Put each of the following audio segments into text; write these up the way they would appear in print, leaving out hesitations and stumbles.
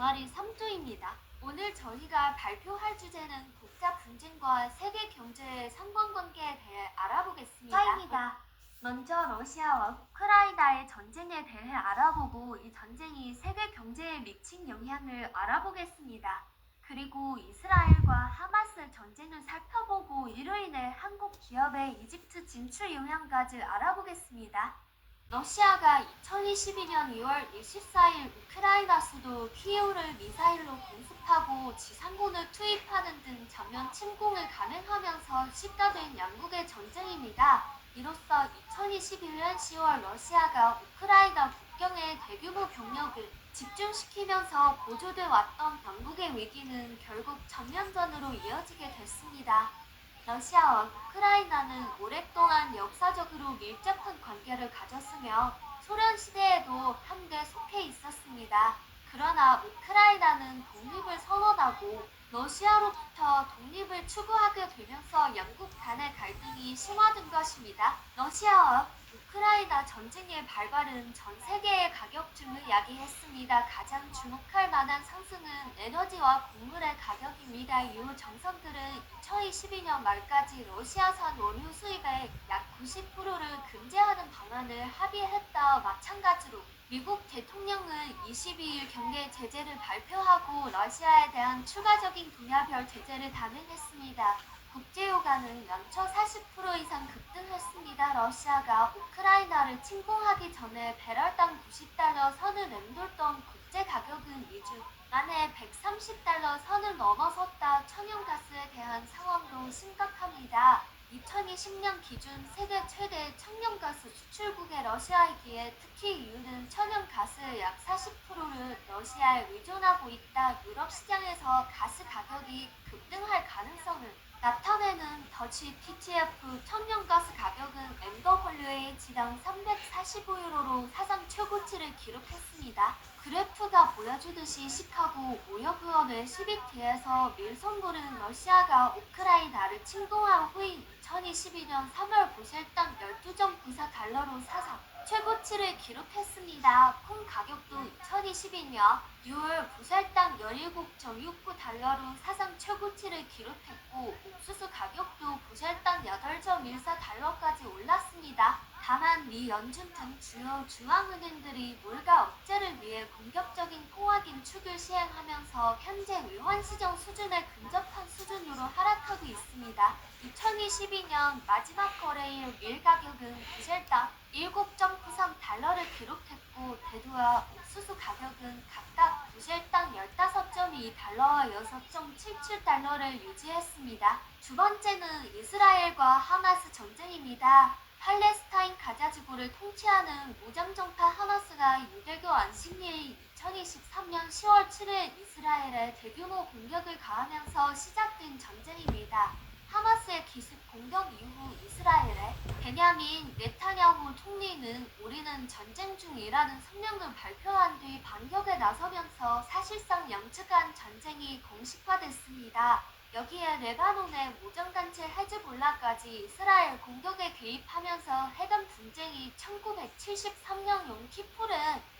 동아리 3조입니다. 오늘 저희가 발표할 주제는 국가 분쟁과 세계 경제의 상관관계에 대해 알아보겠습니다. 차입니다. 먼저 러시아와 우크라이나의 전쟁에 대해 알아보고 이 전쟁이 세계 경제에 미친 영향을 알아보겠습니다. 그리고 이스라엘과 하마스 전쟁을 살펴보고 이로 인해 한국 기업의 이집트 진출 영향까지 알아보겠습니다. 러시아가 2022년 2월 24일 우크라이나 수도 키이우를 미사일로 공습하고 지상군을 투입하는 등 전면 침공을 감행하면서 시작된 양국의 전쟁입니다. 이로써 2021년 10월 러시아가 우크라이나 국경에 대규모 병력을 집중시키면서 고조돼 왔던 영국의 위기는 결국 전면전으로 이어지게 됐습니다. 러시아와 우크라이나는 오랫동안 역사적으로 밀접한 관계를 가졌으며 소련 시대에도 함께 속해 있었습니다. 그러나 우크라이나는 독립을 선언하고 러시아로부터 독립을 추구하게 되면서 양국 간의 갈등이 심화된 것입니다. 러시아와 우크라이나 전쟁의 발발은 전 세계의 가격증을 야기했습니다. 가장 주목할 만한 상승은 에너지와 곡물의 가격입니다. 이후 정상들은 2022년 말까지 러시아산 원유 수입의 약 90%를 금지하는 방안을 합의했다. 마찬가지로 미국 대통령은 22일 경계 제재를 발표하고 러시아에 대한 추가적인 분야별 제재를 단행했습니다. 국제유가는 연초 40% 이상 급등했습니다. 러시아가 우크라이나를 침공하기 전에 배럴당 90달러 선을 맴돌던 국제 가격은 2주 만에 130달러 선을 넘어섰다. 천연가스에 대한 상황도 심각합니다. 2020년 기준 세계 최대 천연가스 수출국의 러시아이기에 특히 이유는 천연가스의 약 40%를 러시아에 의존하고 있다. 유럽 시장에서 가스 가격이 급등할 가능성을 나타내는 더치 TTF 천연가스 가격은 MWH당 345유로로 사상 최고치를 기록했습니다. 그래프가 보여주듯이 시카고 무역위원회 12기에서 밀선물은 러시아가 우크라이나를 침공한 후인 2022년 3월 부실당 12.94달러로 사상 최고치를 기록했습니다. 콩 가격도 2022년 6월 부살당 17.69달러로 사상 최고치를 기록했고 옥수수 가격도 부살당 8.14달러까지 올랐습니다. 다만 미 연준 등 주요 중앙은행들이 물가 억제를 위해 공격적인 통화 긴축을 시행하면서 현재 외환시장 수준에 근접한 수준으로 하락하고 있습니다. 2022년 마지막 거래일 밀 가격은 부살당 7.93달러를 기록했고 대두와 옥수수 가격은 각각 부실당 15.2달러와 6.77달러를 유지했습니다. 두 번째는 이스라엘과 하마스 전쟁입니다. 팔레스타인 가자지구를 통치하는 무장정파 하마스가 유대교 안식일 2023년 10월 7일 이스라엘에 대규모 공격을 가하면서 시작된 전쟁입니다. 하마스의 기습 공격 이후 이스라엘의 베냐민 네타냐후 총리는 우리는 전쟁 중이라는 성명을 발표한 뒤 반격에 나서면서 사실상 양측 간 전쟁이 공식화됐습니다. 여기에 레바논의 무장단체 헤즈볼라까지 이스라엘 공격에 개입하면서 해간 분쟁이 1973년 용키푸르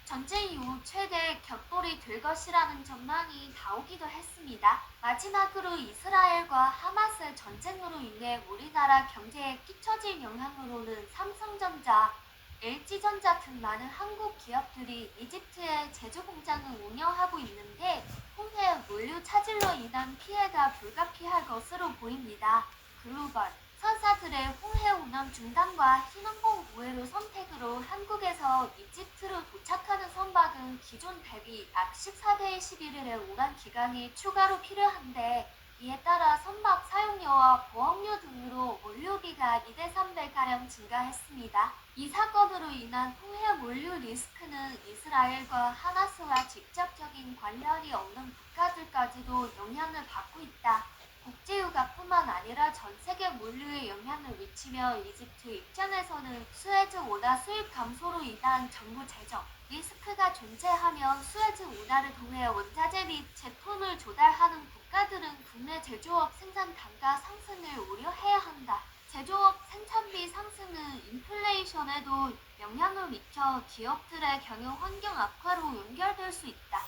전쟁 이후 최대 격돌이 될 것이라는 전망이 나오기도 했습니다. 마지막으로 이스라엘과 하마스 전쟁으로 인해 우리나라 경제에 끼쳐질 영향으로는 삼성전자, LG전자 등 많은 한국 기업들이 이집트에 제조 공장을 운영하고 있는데 홍해 물류 차질로 인한 피해가 불가피할 것으로 보입니다. 글로벌 선사들의 홍해 운항 중단과 신혼공 우회로 선택으로 한국에서 이집트로 도착하는 선박은 기존 대비 약 14대 11일의 운항 기간이 추가로 필요한데 이에 따라 선박 사용료와 보험료 등으로 물류비가 2대 3배가량 증가했습니다. 이 사건으로 인한 홍해 물류 리스크는 이스라엘과 하마스와 직접적인 관련이 없는 국가들까지도 영향을 받고 있다. 국제유가뿐만 아니라 전 세계 물류에 영향을 미치며 이집트 입장에서는 수에즈 운하 수입 감소로 인한 정부 재정 리스크가 존재하며 수에즈 운하를 통해 원자재 및 제품을 조달하는 국가들은 국내 제조업 생산 단가 상승을 우려해야 한다. 제조업 생산비 상승은 인플레이션에도 영향을 미쳐 기업들의 경영 환경 악화로 연결될 수 있다.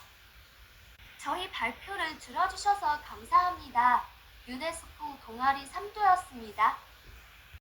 저희 발표를 들어주셔서 감사합니다. 유네스코 동아리 3도였습니다.